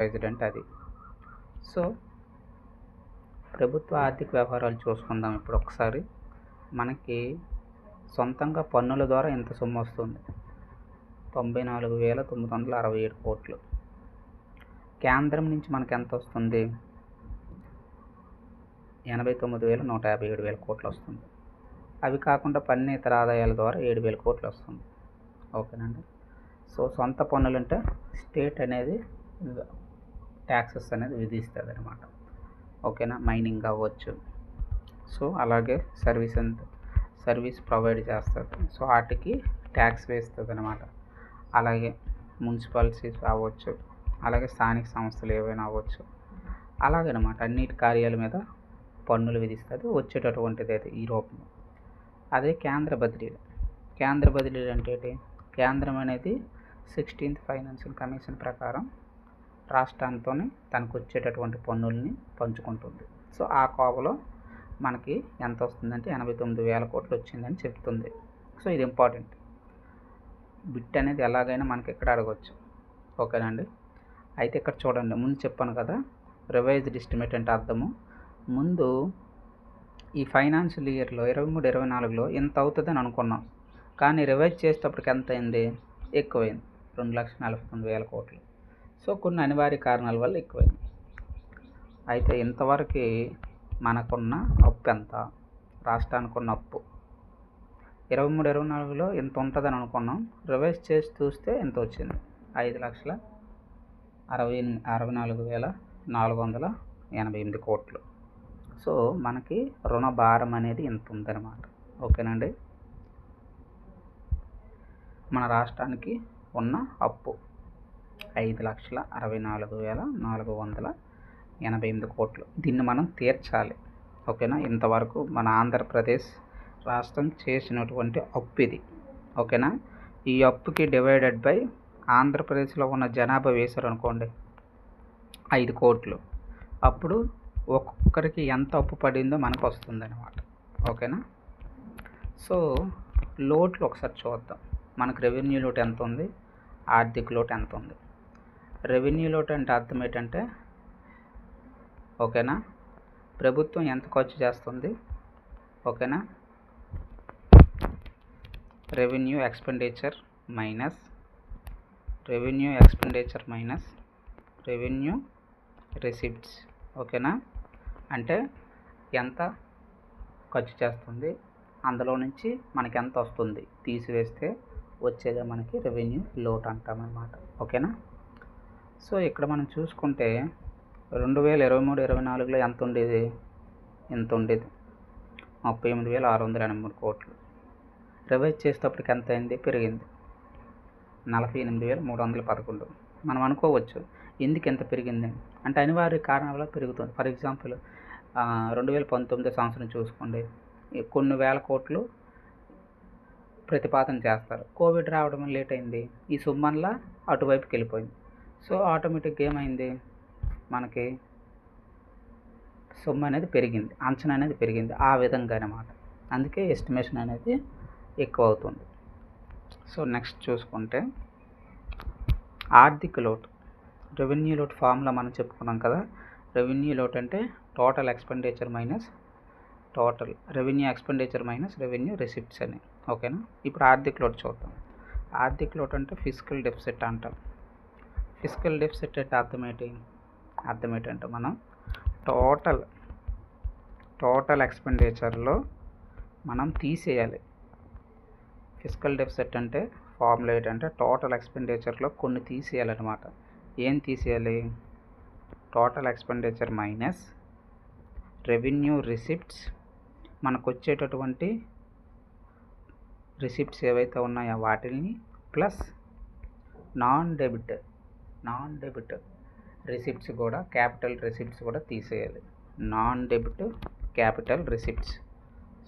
President అది. So ప్రభుత్వ ఆర్థిక వ్యవహారాలు చూసుకుందాం ఇప్పుడు ఒకసారి. మనకి సొంతంగా పన్నుల ద్వారా ఎంత సొమ్ము వస్తుంది? 94,967 కోట్లు. కేంద్రం నుంచి మనకి ఎంత వస్తుంది? 89,157 కోట్లు వస్తుంది. అవి కాకుండా పన్నేతర ఆదాయాల ద్వారా 7,000 కోట్లు వస్తుంది. ఓకేనండి. సో సొంత పన్నులు అంటే స్టేట్ అనేది ట్యాక్సెస్ అనేది విధిస్తుంది అనమాట. ఓకేనా. మైనింగ్ అవ్వచ్చు. సో అలాగే సర్వీస్ ప్రొవైడ్ చేస్తుంది. సో వాటికి ట్యాక్స్ వేస్తుంది అనమాట. అలాగే మున్సిపాలిటీస్ అవ్వచ్చు, అలాగే స్థానిక సంస్థలు ఏవైనా అవ్వచ్చు, అలాగనమాట అన్నిటి కార్యాల మీద పన్నులు విధిస్తుంది వచ్చేటటువంటిది అయితే ఈ రూపంలో. అదే కేంద్ర బదిలీలు అంటే ఏంటి? కేంద్రం అనేది 16th ఫైనాన్షియల్ కమిషన్ ప్రకారం రాష్ట్రాలతో తనకు వచ్చేటటువంటి పన్నుల్ని పంచుకుంటుంది. సో ఆ కోవలో మనకి ఎంత వస్తుందంటే 89,000 కోట్లు వచ్చిందని చెప్తుంది. సో ఇది ఇంపార్టెంట్ బిట్ అనేది ఎలాగైనా మనకి ఇక్కడ అడగవచ్చు. ఓకేనండి. అయితే ఇక్కడ చూడండి, ముందు చెప్పాను కదా రివైజ్డ్ ఎస్టిమేట్ అంటే అర్థము. ముందు ఈ ఫైనాన్షియల్ ఇయర్లో 23-24లో ఎంత అవుతుందని అనుకున్నాం, కానీ రివైజ్ చేసేటప్పటికి ఎంత అయింది? ఎక్కువైంది, 2,49,000 కోట్లు. సో కొన్ని అనివార్య కారణాల వల్ల ఎక్కువైంది. అయితే ఇంతవరకు మనకున్న అప్పు ఎంత? రాష్ట్రానికి ఉన్న అప్పు 23-24లో ఎంత ఉంటుందని అనుకున్నాం. రివైజ్ చేసి చూస్తే ఎంత వచ్చింది? 5,64,488 కోట్లు. సో మనకి రుణ భారం అనేది ఎంత ఉందన్నమాట. ఓకేనండి. మన రాష్ట్రానికి ఉన్న అప్పు 5,64,488 కోట్లు. దీన్ని మనం తీర్చాలి. ఓకేనా. ఇంతవరకు మన ఆంధ్రప్రదేశ్ రాష్ట్రం చేసినటువంటి అప్పు ఇది. ఓకేనా. ఈ అప్పుకి డివైడెడ్ బై ఆంధ్రప్రదేశ్లో ఉన్న జనాభా వేశారు అనుకోండి 5 కోట్లు. అప్పుడు ఒక్కొక్కరికి ఎంత అప్పు పడిందో మనకు వస్తుంది అనమాట. ఓకేనా. సో లోట్లు ఒకసారి చూద్దాం. మనకు రెవెన్యూ లోటు ఎంత ఉంది, ఆర్థిక లోటు ఎంత ఉంది. రెవెన్యూ లోటు అంటే అర్థం ఏంటంటే, ఓకేనా, ప్రభుత్వం ఎంత ఖర్చు చేస్తుంది. ఓకేనా. Revenue expenditure minus revenue receipts. ఓకేనా. అంటే ఎంత ఖర్చు చేస్తుంది, అందులో నుంచి మనకి ఎంత వస్తుంది తీసివేస్తే వచ్చేదే మనకి రెవెన్యూ లోటు అంటామన్నమాట. ఓకేనా. సో ఇక్కడ మనం చూసుకుంటే 2023-24లో ఎంత ఉండేది? 38,683 కోట్లు. రివైజ్ చేసేటప్పటికి ఎంత అయింది? పెరిగింది, 48,311. మనం అనుకోవచ్చు ఎందుకు ఎంత పెరిగింది అంటే అనివార్య కారణాల వల్ల పెరుగుతుంది. ఫర్ ఎగ్జాంపుల్ 2019 సంవత్సరం చూసుకోండి, కొన్ని వేల కోట్లు ప్రతిపాదన చేస్తారు. కోవిడ్ రావడం లేట్ అయింది, ఈ సొమ్మన్లా అటువైపుకి వెళ్ళిపోయింది. సో ఆటోమేటిక్గా ఏమైంది, మనకి సొమ్ము అనేది పెరిగింది, అంచనా అనేది పెరిగింది. ఆ విధంగా అన్నమాట. అందుకే ఎస్టిమేషన్ అనేది ఎక్కువ అవుతుంది. సో నెక్స్ట్ చూసుకుంటే ఆర్థిక లోటు. రెవెన్యూ లోటు ఫార్ములా మనం చెప్పుకున్నాం కదా. రెవెన్యూ లోటు అంటే total expenditure minus revenue receipts అని. ఓకేనా. ఇప్పుడు ఆర్థిక లోటు చూద్దాం. ఆర్థిక లోటు అంటే ఫిజికల్ డెఫిసిట్ అంటాం. ఫిజికల్ డెఫిసిట్ అంటే అర్థం ఏంటంటే మనం టోటల్ ఎక్స్పెండిచర్లో మనం తీసేయాలి. ఫిజికల్ డెఫిసిట్ అంటే ఫార్ములా ఏంటంటే టోటల్ ఎక్స్పెండిచర్లో కొన్ని తీసేయాలన్నమాట. ఏం తీసేయాలి? Total expenditure minus revenue receipts, మనకు వచ్చేటటువంటి రిసిప్ట్స్ ఏవైతే ఉన్నాయో వాటిని ప్లస్ నాన్ డెబిట్ రిసిప్ట్స్ కూడా, క్యాపిటల్ రిసిప్ట్స్ కూడా తీసేయాలి. Non debit capital receipts.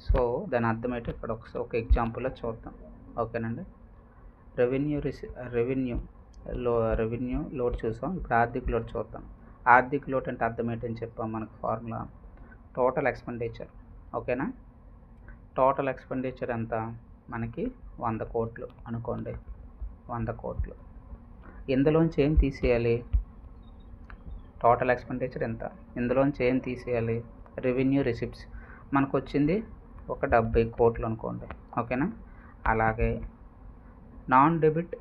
So దాని అర్థం ఏంటో ఇక్కడ ఒక ఎగ్జాంపుల్లో చూద్దాం. ఓకేనండి. రెవెన్యూ లోడ్ చూసాం. ఇప్పుడు ఆర్థిక లోడ్ చూద్దాం. ఆర్థిక లోడ్ అంటే అర్థం ఏంటని చెప్పాం మనకు ఫార్ములా టోటల్ ఎక్స్పెండిచర్. ఓకేనా. టోటల్ ఎక్స్పెండిచర్ ఎంత? మనకి 100 కోట్లు అనుకోండి. 100 కోట్లు. ఇందులోంచి ఏం తీసేయాలి? టోటల్ ఎక్స్పెండిచర్ ఎంత, ఇందులోంచి ఏం తీసేయాలి, రెవెన్యూ రిసిప్ట్స్ మనకు వచ్చింది ఒక 70 కోట్లు అనుకోండి, ఓకేనా. అలాగే నాన్ డెబిట్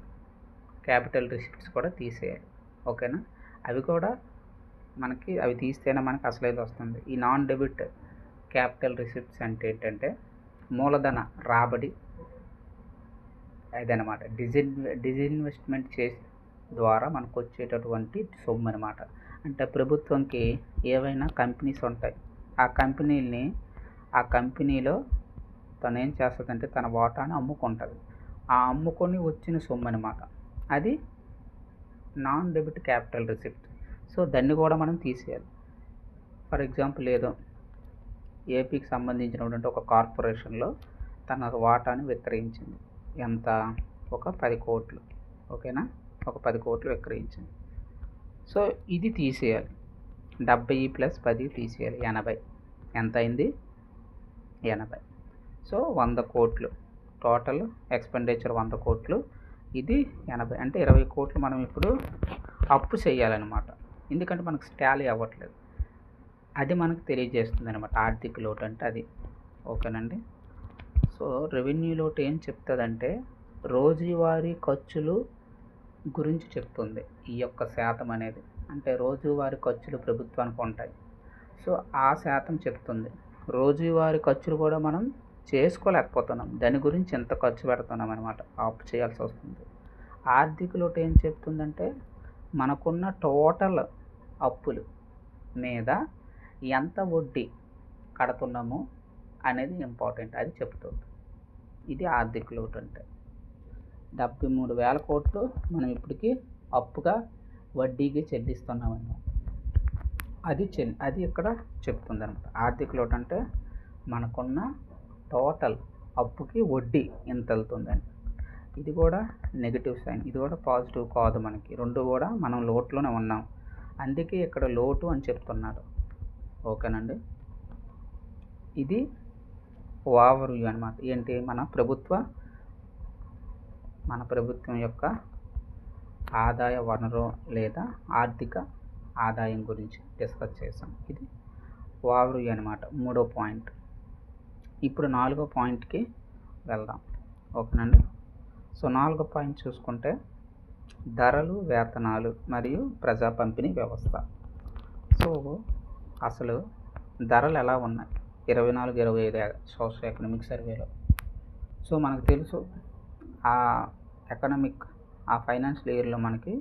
క్యాపిటల్ రిసిప్ట్స్ కూడా తీసేయాలి, ఓకేనా. అవి కూడా మనకి అవి తీస్తేనే మనకి అసలైతే వస్తుంది. ఈ నాన్ డెబిట్ క్యాపిటల్ రిసిప్ట్స్ అంటే ఏంటంటే మూలధన రాబడి అదనమాట. డిజిన్వెస్ట్మెంట్ చేసి ద్వారా మనకు వచ్చేటటువంటి సొమ్ము అనమాట. అంటే ప్రభుత్వంకి ఏవైనా కంపెనీస్ ఉంటాయి, ఆ కంపెనీలో తను ఏం చేస్తుందంటే తన వాటాను అమ్ముకుంటుంది. ఆ అమ్ముకొని వచ్చిన సొమ్ము అనమాట, అది non debit capital receipt. So దాన్ని కూడా మనం తీసేయాలి. ఫర్ ఎగ్జాంపుల్ ఏదో ఏపీకి సంబంధించినటువంటి ఒక కార్పొరేషన్లో తన వాటాను విక్రయించింది, ఎంత, ఒక 10 కోట్లు, ఓకేనా. ఒక 10 కోట్లు విక్రయించింది. సో ఇది తీసేయాలి. 70 + 10 తీసేయాలి, 80. ఎంత అయింది, 80. సో 100 కోట్లు టోటల్ ఎక్స్పెండిచర్, 100 కోట్లు, ఇది 80 అంటే 20 కోట్లు మనం ఇప్పుడు అప్పు చేయాలన్నమాట. ఎందుకంటే మనకు టాలీ అవ్వట్లేదు, అది మనకు తెలియజేస్తుంది అనమాట ఆర్థిక లోటు అంటే అది, ఓకేనండి. సో రెవెన్యూ లోటు ఏం చెప్తుందంటే రోజువారీ ఖర్చులు గురించి చెప్తుంది ఈ యొక్క శాతం అనేది. అంటే రోజువారీ ఖర్చులు ప్రభుత్వానికి ఉంటాయి, సో ఆ శాతం చెప్తుంది. రోజువారీ ఖర్చులు కూడా మనం చేసుకోలేకపోతున్నాం, దాని గురించి ఎంత ఖర్చు పెడుతున్నాం అనమాట, అప్పు చేయాల్సి వస్తుంది. ఆర్థిక లోటు ఏం చెప్తుందంటే మనకున్న టోటల్ అప్పులు మీద ఎంత వడ్డీ కడుతున్నాము అనేది ఇంపార్టెంట్, అది చెప్తుంది. ఇది ఆర్థిక లోటు అంటే 73,000 కోట్లు మనం ఇప్పటికీ అప్పుగా వడ్డీకి చెల్లిస్తున్నాం అన్నమాట. అది ఇక్కడ చెప్తుంది అనమాట. ఆర్థిక లోటు అంటే మనకున్న టోటల్ అప్పుకి వడ్డీ ఎంత వెళ్తుందని. ఇది కూడా నెగిటివ్ సైన్, ఇది కూడా పాజిటివ్ కాదు, మనకి రెండు కూడా మనం లోటులోనే ఉన్నాం, అందుకే ఇక్కడ లోటు అని చెప్తున్నాడు, ఓకేనండి. ఇది ఓవర్ వ్యూ అనమాట. ఏంటి, మన ప్రభుత్వం యొక్క ఆదాయ వనరు లేదా ఆర్థిక ఆదాయం గురించి డిస్కస్ చేసాం. ఇది ఓవర్ వ్యూ అనమాట, 3వ పాయింట్. ఇప్పుడు 4వ పాయింట్కి వెళ్దాం, ఓకేనండి. సో 4వ పాయింట్ చూసుకుంటే ధరలు, వేతనాలు మరియు ప్రజా పంపిణీ వ్యవస్థ. సో అసలు ధరలు ఎలా ఉన్నాయి 24-25 సోషల్ ఎకనామిక్ సర్వేలో. సో మనకు తెలుసు ఆ ఫైనాన్షియల్ ఇయర్లో మనకి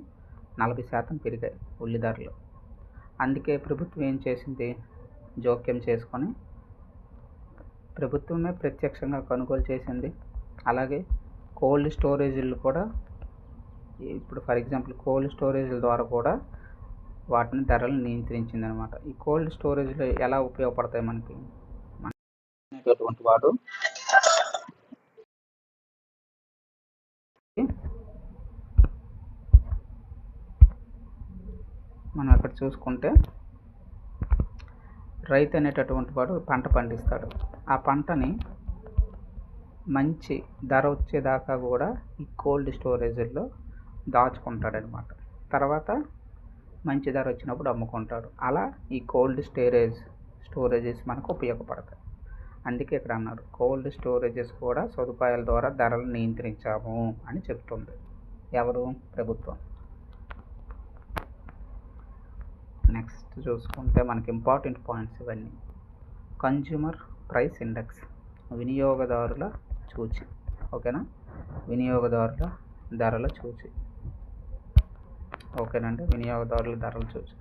40% పెరిగాయి ఉల్లి ధరలు. అందుకే ప్రభుత్వం ఏం చేసింది, జోక్యం చేసుకొని ప్రభుత్వమే ప్రత్యక్షంగా కొనుగోలు చేసింది. అలాగే కోల్డ్ స్టోరేజీలు కూడా, ఇప్పుడు ఫర్ ఎగ్జాంపుల్ కోల్డ్ స్టోరేజీల ద్వారా కూడా వాటిని ధరలు నియంత్రించింది అనమాట. ఈ కోల్డ్ స్టోరేజ్లో ఎలా ఉపయోగపడతాయి మనకి, అనేటటువంటి వాడు మనం అక్కడ చూసుకుంటే రైతు అనేటటువంటి వాడు పంట పండిస్తాడు. ఆ పంటని మంచి ధర వచ్చేదాకా కూడా ఈ కోల్డ్ స్టోరేజ్లో దాచుకుంటాడనమాట. తర్వాత మంచి ధర వచ్చినప్పుడు అమ్ముకుంటాడు. అలా ఈ కోల్డ్ స్టోరేజెస్ మనకు ఉపయోగపడతాయి. అందుకే ఇక్కడ అన్నారు కోల్డ్ స్టోరేజెస్ కూడా సదుపాయాల ద్వారా ధరలు నియంత్రించాము అని చెప్తుంది ఎవరు, ప్రభుత్వం. నెక్స్ట్ చూసుకుంటే మనకి ఇంపార్టెంట్ పాయింట్స్ ఇవన్నీ. కన్జ్యూమర్ ప్రైస్ ఇండెక్స్, వినియోగదారుల సూచి, ఓకేనా. వినియోగదారుల ధరల సూచి, ఓకేనండి. వినియోగదారుల ధరల సూచి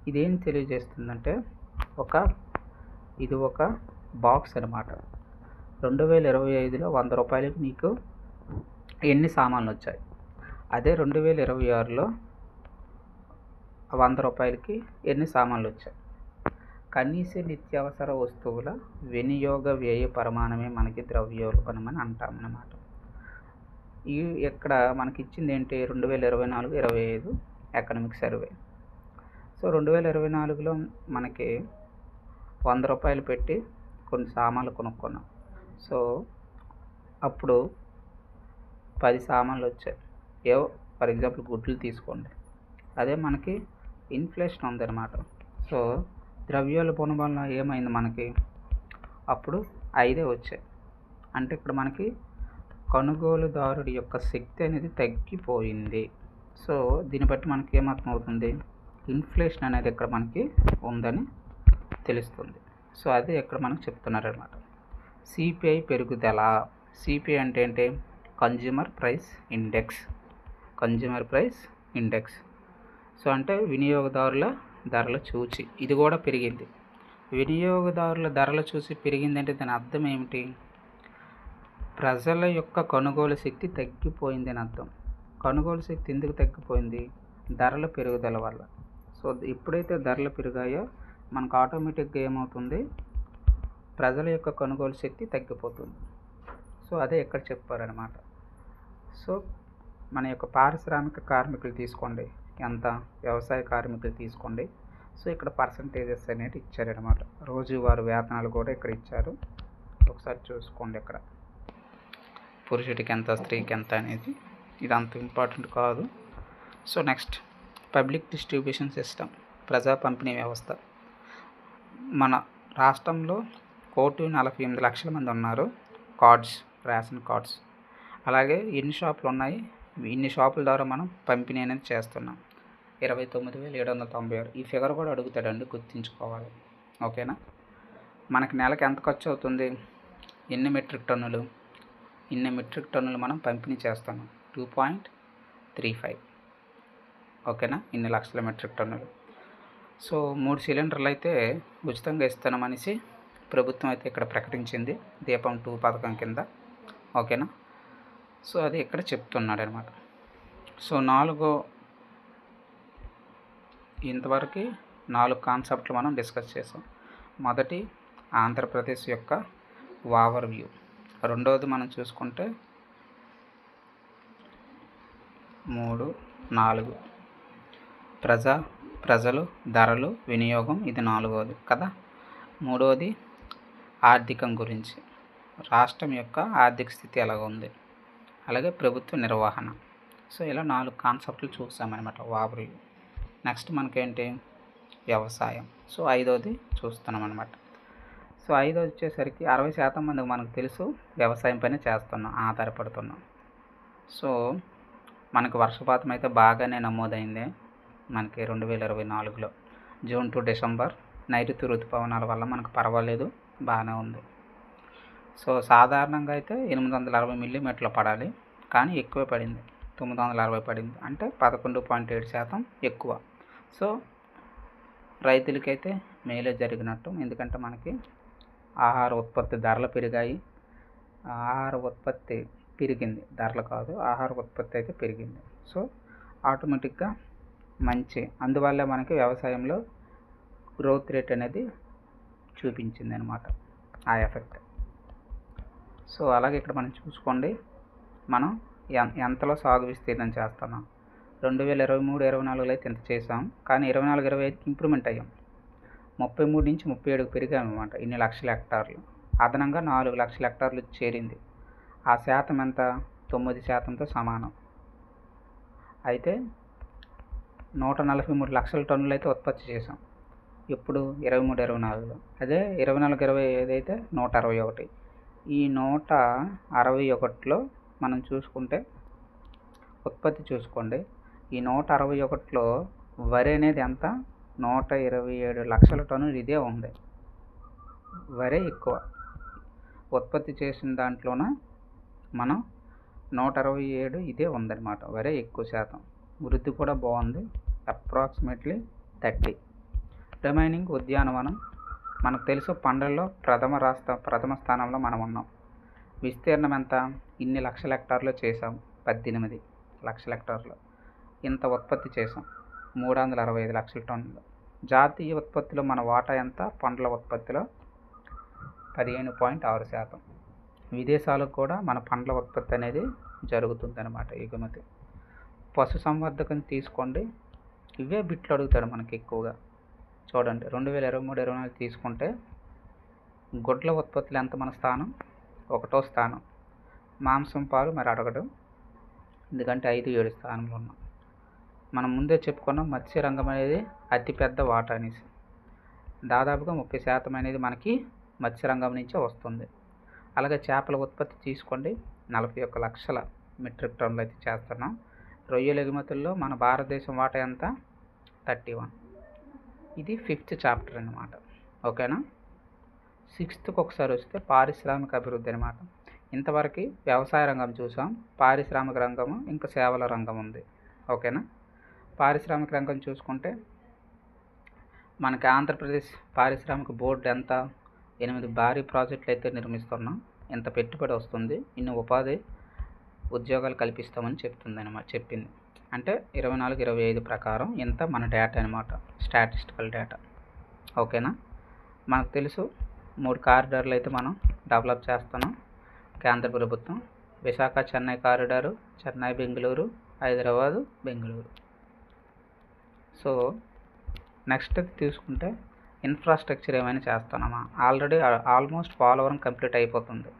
ఇదేం తెలియజేస్తుందంటే ఇది ఒక బాక్స్ అనమాట. 2025లో 100 రూపాయలకి నీకు ఎన్ని సామాన్లు వచ్చాయి, అదే 2026లో 100 రూపాయలకి ఎన్ని సామాన్లు వచ్చాయి. కనీస నిత్యావసర వస్తువుల వినియోగ వ్యయ పరిమాణమే మనకి ద్రవ్యోల్బణం అని అంటామన్నమాట. ఇక్కడ మనకి ఇచ్చింది ఏంటి, 2024-25 ఎకనామిక్ సర్వే. సో 2024లో మనకి 100 రూపాయలు పెట్టి కొన్ని సామాన్లు కొనుక్కున్నాం. సో అప్పుడు 10 సామాన్లు వచ్చాయి. ఫర్ ఎగ్జాంపుల్ గుడ్లు తీసుకోండి, అదే మనకి ఇన్ఫ్లేషన్ ఉందన్నమాట. సో ద్రవ్యోల్బణం ఏమైంది మనకి, అప్పుడు 5 వచ్చాయి. అంటే ఇక్కడ మనకి కొనుగోలుదారుడి యొక్క శక్తి అనేది తగ్గిపోయింది. సో దీన్ని బట్టి మనకి ఏమర్థమవుతుంది, ఇన్ఫ్లేషన్ అనేది ఇక్కడ మనకి ఉందని తెలుస్తుంది. సో అదే ఇక్కడ మనకు చెప్తున్నారనమాట. సిపిఐ పెరుగుదల. సిపిఐ అంటే ఏంటి, కన్జ్యూమర్ ప్రైస్ ఇండెక్స్. సో అంటే వినియోగదారుల ధరల సూచి. ఇది కూడా పెరిగింది. వినియోగదారుల ధరల సూచి పెరిగిందంటే దాని అర్థం ఏమిటి, ప్రజల యొక్క కొనుగోలు శక్తి తగ్గిపోయింది అని అర్థం. కొనుగోలు శక్తి ఎందుకు తగ్గిపోయింది, ధరల పెరుగుదల వల్ల. సో ఎప్పుడైతే ధరలు పెరిగాయో మనకు ఆటోమేటిక్గా ఏమవుతుంది, ప్రజల యొక్క కొనుగోలు శక్తి తగ్గిపోతుంది. సో అదే ఇక్కడ చెప్పారనమాట. సో మన యొక్క పారిశ్రామిక కార్మికులు తీసుకోండి, ఎంత వ్యవసాయ కార్మికులు తీసుకోండి. సో ఇక్కడ పర్సంటేజెస్ అనేవి ఇచ్చారనమాట. రోజువారీ వేతనాలు కూడా ఇక్కడ ఇచ్చారు, ఒకసారి చూసుకోండి. ఇక్కడ పురుషుడికి ఎంత, స్త్రీకి ఎంత అనేది, ఇది అంత ఇంపార్టెంట్ కాదు. So next, public distribution system, ప్రజా పంపిణీ వ్యవస్థ. మన రాష్ట్రంలో 1,48,00,000 మంది ఉన్నారు కార్డ్స్, రేషన్ కార్డ్స్. అలాగే ఎన్ని షాపులు ఉన్నాయి, ఇన్ని షాపుల ద్వారా మనం పంపిణీ అనేది చేస్తున్నాం. 29,796. ఈ ఫిగర్ కూడా అడుగుతాడండి, గుర్తుంచుకోవాలి. ఓకేనా. మనకి నెలకు ఎంత ఖర్చు అవుతుంది, ఎన్ని మెట్రిక్ టన్నులు మనం పంపిణీ చేస్తున్నాం, 2.35. ఓకేనా, ఇన్ని లక్షల మెట్రిక్ టన్నులు. సో 3 సిలిండర్లు అయితే ఉచితంగా ఇస్తామనేసి ప్రభుత్వం అయితే ఇక్కడ ప్రకటించింది, దీపం 2 పథకం కింద. ఓకేనా. సో అది ఇక్కడ చెప్తున్నాడు అనమాట. సో ఇంతవరకు 4 కాన్సెప్ట్లు మనం డిస్కస్ చేసాం. మొదటి, ఆంధ్రప్రదేశ్ యొక్క ఓవర్ వ్యూ. రెండవది మనం చూసుకుంటే 3, 4 ప్రజలు, ధరలు, వినియోగం, ఇది 4వది కదా. 3వది ఆర్థికం గురించి, రాష్ట్రం యొక్క ఆర్థిక స్థితి ఎలాగ ఉంది, అలాగే ప్రభుత్వ నిర్వహణ. సో ఇలా 4 కాన్సెప్ట్లు చూసామన్నమాట ఓవర్ వ్యూ. నెక్స్ట్ మనకేంటి, వ్యవసాయం. సో 5వది చూస్తున్నాం అనమాట. సో 5వది వచ్చేసరికి 60% మందికి మనకు తెలుసు వ్యవసాయం పైన చేస్తున్నాం, ఆధారపడుతున్నాం. సో మనకు వర్షపాతం అయితే బాగానే నమోదైంది మనకి 2024లో జూన్ టు డిసెంబర్. నైరుతి ఋతుపవనాల వల్ల మనకు పర్వాలేదు, బాగానే ఉంది. సో సాధారణంగా అయితే 860 మిల్లీమీటర్లు పడాలి, కానీ ఎక్కువే పడింది, 960 పడింది, అంటే 11.7% ఎక్కువ. సో రైతులకైతే మేలే జరిగినట్టు, ఎందుకంటే మనకి ఆహార ఉత్పత్తి ధరలు పెరిగాయి. ఆహార ఉత్పత్తి పెరిగింది, ధరలు కాదు, ఆహార ఉత్పత్తి అయితే పెరిగింది. సో ఆటోమేటిక్గా మంచి, అందువల్ల మనకి వ్యవసాయంలో గ్రోత్ రేట్ అనేది చూపించింది అనమాట, ఆ ఎఫెక్ట్. సో అలాగే ఇక్కడ మనం చూసుకోండి, మనం ఎంతలో సాగు విస్తీర్ణం చేస్తున్నాం. 2023-24లో అయితే ఇంత చేసాం, కానీ 24-25 ఇంప్రూవ్మెంట్ అయ్యాం. 33 నుంచి 37కు పెరిగామన్నమాట, ఇన్ని లక్షల హెక్టార్లు. అదనంగా 4 లక్షల హెక్టార్లు చేరింది. ఆ శాతం ఎంత, 9%తో సమానం. అయితే 143 లక్షల టన్నులు అయితే ఉత్పత్తి చేసాం ఇప్పుడు 23-24లో. అదే 24-25 అయితే 161. ఈ 161లో మనం చూసుకుంటే ఉత్పత్తి చూసుకోండి, ఈ 161లో వరి అనేది ఎంత, 127 లక్షల టన్నులు ఇదే ఉంది. వరే ఎక్కువ ఉత్పత్తి చేసిన దాంట్లోన మనం 167 ఇదే ఉందన్నమాట, వరే ఎక్కువ శాతం. వృద్ధి కూడా బాగుంది, అప్రాక్సిమేట్లీ 30. రిమైనింగ్ ఉద్యానవనం. మనకు తెలుసు పంటల్లో ప్రథమ స్థానంలో మనం ఉన్నాం. విస్తీర్ణం ఎంత, ఇన్ని లక్షల హెక్టార్లు చేసాం, 18 లక్షల హెక్టార్లు. ఇంత ఉత్పత్తి చేసాం, 365 లక్షల టన్నులు. జాతీయ ఉత్పత్తిలో మన వాటా ఎంత, పండ్ల ఉత్పత్తిలో 15.6%. విదేశాలకు కూడా మన పండ్ల ఉత్పత్తి అనేది జరుగుతుందన్నమాట, ఎగుమతి. పశు సంవర్ధకం తీసుకోండి, ఇవే బిట్లు అడుగుతాడు మనకి ఎక్కువగా. చూడండి 2023-24 తీసుకుంటే గుడ్ల ఉత్పత్తులు ఎంత మన స్థానం, 1వ స్థానం. మాంసం పాలు మరి అడగడం, ఎందుకంటే 5-7 స్థానంలో ఉన్నాం. మనం ముందే చెప్పుకున్నాం మత్స్య రంగం అనేది అతిపెద్ద వాటా అనేసి. దాదాపుగా 30% అనేది మనకి మత్స్యరంగం నుంచే వస్తుంది. అలాగే చేపల ఉత్పత్తి తీసుకోండి, 41 లక్షల మెట్రిక్ టన్నులు అయితే చేస్తున్నాం. రొయ్యల ఎగుమతుల్లో మన భారతదేశం వాటా ఎంత? 31. ఇది 5th చాప్టర్ అనమాట. ఓకేనా. 6th ఒకసారి వస్తే పారిశ్రామిక అభివృద్ధి అనమాట. ఇంతవరకు వ్యవసాయ రంగం చూసాం, పారిశ్రామిక రంగము ఇంకా సేవల రంగం ఉంది. ఓకేనా. పారిశ్రామిక రంగం చూసుకుంటే మనకి ఆంధ్రప్రదేశ్ పారిశ్రామిక బోర్డు ఎంత? 8 భారీ ప్రాజెక్టులు అయితే నిర్మిస్తున్నాం, ఎంత పెట్టుబడి వస్తుంది, ఇన్ని ఉపాధి ఉద్యోగాలు కల్పిస్తామని చెప్పింది. అంటే 24-25 ప్రకారం ఇంత మన డేటా అనమాట, స్టాటిస్టికల్ డేటా. ఓకేనా. మనకు తెలుసు 3 కారిడార్లు అయితే మనం డెవలప్ చేస్తున్నాం కేంద్ర ప్రభుత్వం. Visakha Chennai corridor, Chennai Bengaluru, Hyderabad Bengaluru. So next తీసుకుంటే ఇన్ఫ్రాస్ట్రక్చర్ ఏమైనా చేస్తున్నామా? ఆల్రెడీ ఆల్మోస్ట్ పోలవరం కంప్లీట్ అయిపోతుంది.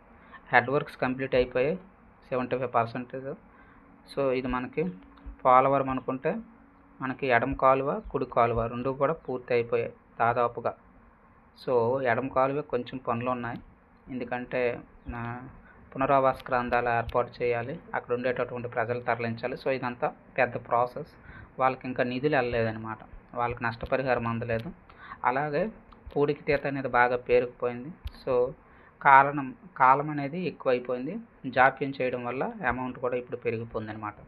హెడ్ వర్క్స్ కంప్లీట్ అయిపోయాయి 75%. సో ఇది మనకి పోలవరం అనుకుంటే మనకి ఎడమ కాలువ కుడి కాలువ రెండు కూడా పూర్తి అయిపోయాయి దాదాపుగా. సో ఎడమ కాలువ కొంచెం పనులు ఉన్నాయి, ఎందుకంటే పునరావాస కేంద్రాలు ఏర్పాటు చేయాలి, అక్కడ ఉండేటటువంటి ప్రజలు తరలించాలి. సో ఇదంతా పెద్ద ప్రాసెస్. వాళ్ళకి ఇంకా నిధులు వెళ్ళలేదన్నమాట, వాళ్ళకి నష్టపరిహారం అందలేదు. అలాగే పూడికి తీత అనేది బాగా పేరుకుపోయింది. సో కాలం అనేది ఎక్కువైపోయింది, జాప్యం చేయడం వల్ల అమౌంట్ కూడా ఇప్పుడు పెరిగిపోయింది అనమాట.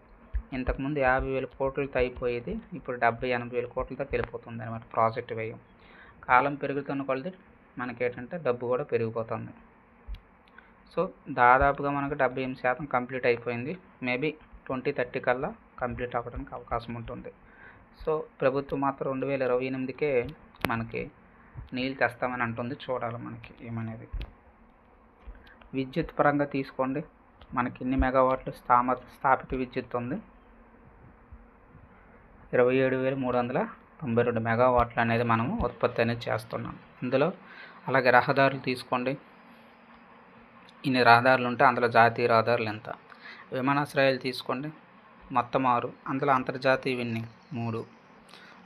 ఇంతకుముందు 50,000 కోట్లతో అయిపోయేది, ఇప్పుడు 70-80,000 కోట్లతో వెళ్ళిపోతుంది అనమాట ప్రాజెక్టు వ్యయం. కాలం పెరుగుతున్న కొలది మనకేంటంటే డబ్బు కూడా పెరిగిపోతుంది. సో దాదాపుగా మనకు 78% కంప్లీట్ అయిపోయింది. మేబీ 2030 కల్లా కంప్లీట్ అవ్వడానికి అవకాశం ఉంటుంది. సో ప్రభుత్వం మాత్రం 2028కే మనకి నీళ్ళు తెస్తామని అంటుంది, చూడాలి మనకి ఏమనేది. విద్యుత్ పరంగా తీసుకోండి, మనకి ఇన్ని మెగావాట్లు స్థాపిత విద్యుత్ ఉంది. 27,392 మెగావాట్లు అనేది మనము ఉత్పత్తి అనేది చేస్తున్నాం ఇందులో. అలాగే రహదారులు తీసుకోండి, ఇన్ని రహదారులు ఉంటే అందులో జాతీయ రహదారులు ఎంత. విమానాశ్రయాలు తీసుకోండి, మొత్తం 6, అందులో అంతర్జాతీయ ఇన్ని 3.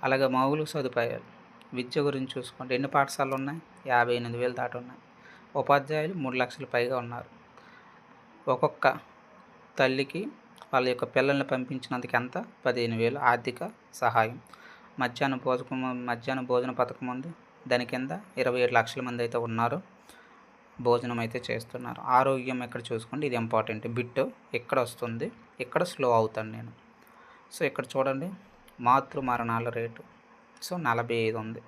అలాగే మౌలిక సదుపాయాలు, విద్య గురించి చూసుకోండి, ఎన్ని పాఠశాలలు ఉన్నాయి? 58,000 దాటి ఉన్నాయి. ఉపాధ్యాయులు 3 లక్షల పైగా ఉన్నారు. ఒక్కొక్క తల్లికి వాళ్ళ యొక్క పిల్లల్ని పంపించినందుకు ఎంత? 15,000 ఆర్థిక సహాయం. మధ్యాహ్న భోజన పథకం ఉంది, దాని కింద 27 లక్షల మంది అయితే ఉన్నారు, భోజనం అయితే చేస్తున్నారు. ఆరోగ్యం ఎక్కడ చూసుకోండి, ఇది ఇంపార్టెంట్ బిట్, ఇక్కడ వస్తుంది, ఇక్కడ స్లో అవుతాను నేను. సో ఇక్కడ చూడండి, మాతృ మరణాల రేటు సో 45 ఉంది,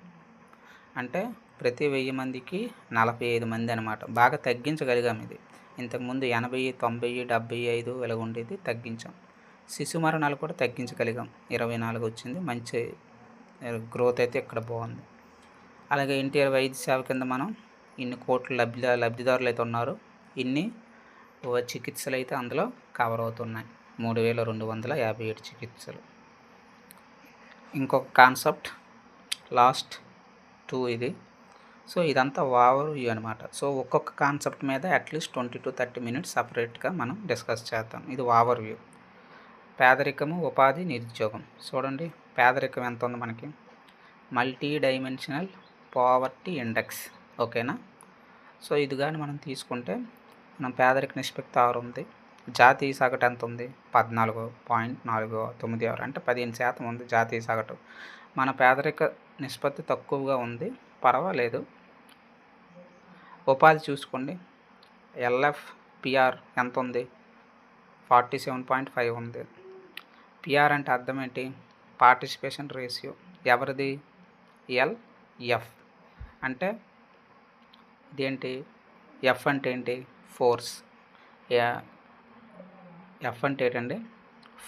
అంటే ప్రతి 1000 మందికి 45 మంది అనమాట. బాగా తగ్గించగలిగాం ఇది. ఇంతకుముందు 80, 90, 75 ఇలా ఉండేది, తగ్గించాం. శిశు మరణాలు కూడా తగ్గించగలిగాం, 24 వచ్చింది, మంచి గ్రోత్ అయితే ఇక్కడ బాగుంది. అలాగే ఎన్టీఆర్ వైద్య సేవ కింద మనం ఇన్ని కోట్ల లబ్ధిదారులు అయితే ఉన్నారు, ఇన్ని చికిత్సలు అయితే అందులో కవర్ అవుతున్నాయి, 3,257 చికిత్సలు. ఇంకొక కాన్సెప్ట్ లాస్ట్ 2 ఇది. సో ఇదంతా ఓవర్ వ్యూ అనమాట. సో ఒక్కొక్క కాన్సెప్ట్ మీద అట్లీస్ట్ 20-30 మినిట్స్ సపరేట్గా మనం డిస్కస్ చేద్దాం. ఇది ఓవర్ వ్యూ. పేదరికము, ఉపాధి, నిరుద్యోగం. చూడండి పేదరికం ఎంత ఉంది మనకి, మల్టీ డైమెన్షనల్ పావర్టీ ఇండెక్స్. ఓకేనా. సో ఇది కానీ మనం తీసుకుంటే మనం పేదరిక నిష్పత్తి 6 ఉంది, జాతీయ సగటు ఎంత ఉంది? 14.496, అంటే 15% ఉంది జాతీయ సగటు. మన పేదరిక నిష్పత్తి తక్కువగా ఉంది, పర్వాలేదు. ఉపాధి చూసుకోండి, LFPR ఎంత ఉంది? 47.5 ఉంది. పిఆర్ అంటే అర్థం ఏంటి? Participation ratio. ఎవరిది? LF అంటే ఇదేంటి? ఎఫ్ అంటే ఏంటి? ఫోర్స్. ఎఫ్ అంటే ఏంటండి?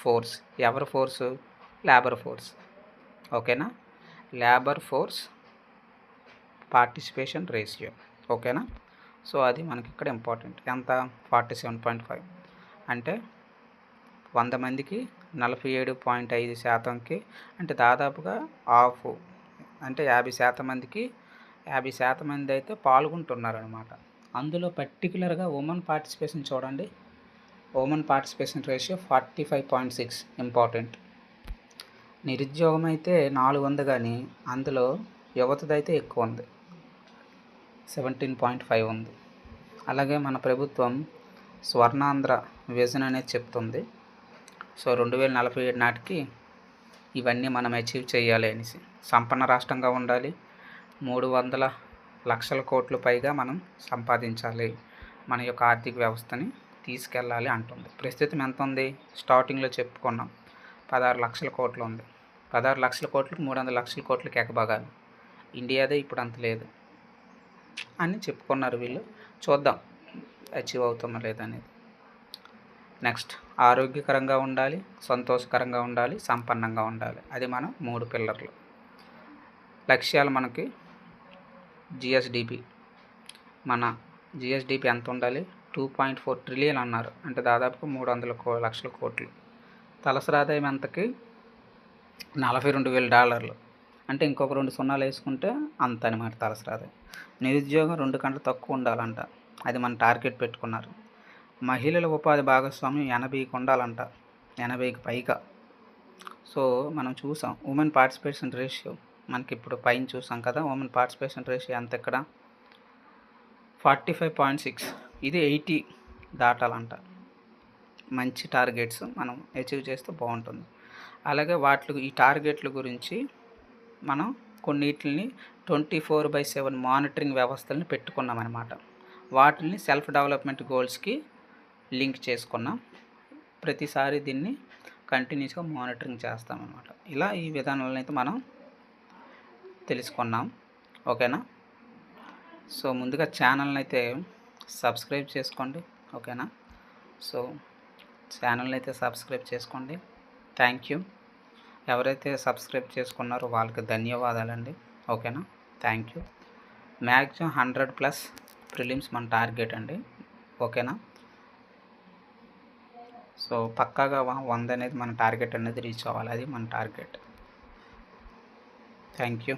ఫోర్స్. ఎవరి ఫోర్సు? Labour force. ఓకేనా. Labour force participation ratio. ఓకేనా. సో అది మనకి ఇక్కడ ఇంపార్టెంట్. ఎంత? 47.5 అంటే 100 మందికి 47.5%కి, అంటే దాదాపుగా హాఫ్, అంటే 50% మందికి 50% మంది అయితే పాల్గొంటున్నారనమాట. అందులో పర్టికులర్గా ఉమెన్ పార్టిసిపేషన్ చూడండి, ఉమెన్ పార్టిసిపేషన్ రేషియో 45.6 ఇంపార్టెంట్. నిరుద్యోగం అయితే 400 కానీ అందులో యువతదైతే ఎక్కువ ఉంది, 17.5 ఉంది. అలాగే మన ప్రభుత్వం స్వర్ణాంధ్ర విజన్ అనేది చెప్తుంది. సో 2047 నాటికి ఇవన్నీ మనం అచీవ్ చేయాలి అనేసి, సంపన్న రాష్ట్రంగా ఉండాలి, 300 లక్షల కోట్లు పైగా మనం సంపాదించాలి, మన యొక్క ఆర్థిక వ్యవస్థని తీసుకెళ్ళాలి అంటుంది. ప్రస్తుతం ఎంత ఉంది? స్టార్టింగ్లో చెప్పుకున్నాం 16 లక్షల కోట్లు ఉంది. 16 లక్షల కోట్లకు 300 లక్షల కోట్లకి ఎకబగాలి. ఇండియాదే ఇప్పుడు అంత లేదు అని చెప్పుకున్నారు వీళ్ళు. చూద్దాం అచీవ్ అవుతామో లేదనేది. నెక్స్ట్, ఆరోగ్యకరంగా ఉండాలి, సంతోషకరంగా ఉండాలి, సంపన్నంగా ఉండాలి. అది మనం 3 పిల్లర్లు. లక్ష్యాలు మనకి జిఎస్డిపి, మన జిఎస్డిపి ఎంత ఉండాలి? 2.4 ట్రిలియన్ అన్నారు, అంటే దాదాపు 300 లక్షల కోట్లు. తలసరి ఆదాయం ఎంతకి? $42,000, అంటే ఇంకొక 2 సున్నాలు వేసుకుంటే అంత అనమాట తలసరి ఆదాయం. నిరుద్యోగం 2 కంటే తక్కువ ఉండాలంట, అది మన టార్గెట్ పెట్టుకున్నారు. మహిళల ఉపాధి భాగస్వామ్యం 80కి ఉండాలంట, 80కి పైగా. సో మనం చూసాం ఉమెన్ పార్టిసిపేషన్ రేషియో మనకి ఇప్పుడు పైన చూసాం కదా, ఉమెన్ పార్టిసిపేషన్ రేషియో ఎంత ఇక్కడ? 45.6. ఇది 80 దాటాలంట. మంచి టార్గెట్స్ మనం అచీవ్ చేస్తే బాగుంటుంది. అలాగే ఈ టార్గెట్ల గురించి మనం కొన్నిటిని 24/7 మానిటరింగ్ వ్యవస్థలను పెట్టుకున్నాం అనమాట. వాటిని సెల్ఫ్ డెవలప్మెంట్ గోల్స్కి లింక్ చేసుకున్నాం. ప్రతిసారి దీన్ని కంటిన్యూస్గా మానిటరింగ్ చేస్తామన్నమాట. ఇలా ఈ విధానాలను అయితే మనం తెలుసుకున్నాం. ఓకేనా? సో ముందుగా ఛానల్ని అయితే సబ్స్క్రైబ్ చేసుకోండి. ఓకేనా? సో ఛానల్ని అయితే సబ్స్క్రైబ్ చేసుకోండి. Thank you. ఎవరైతే సబ్స్క్రైబ్ చేసుకున్నారో వాళ్ళకి ధన్యవాదాలండి. ఓకేనా? Thank you. మ్యాక్సిమం 100+ ప్రిలిమ్స్ మన టార్గెట్ అండి. ఓకేనా? సో పక్కాగా 100 అనేది మన టార్గెట్ అనేది రీచ్ అవ్వాలి, అది మన టార్గెట్. Thank you.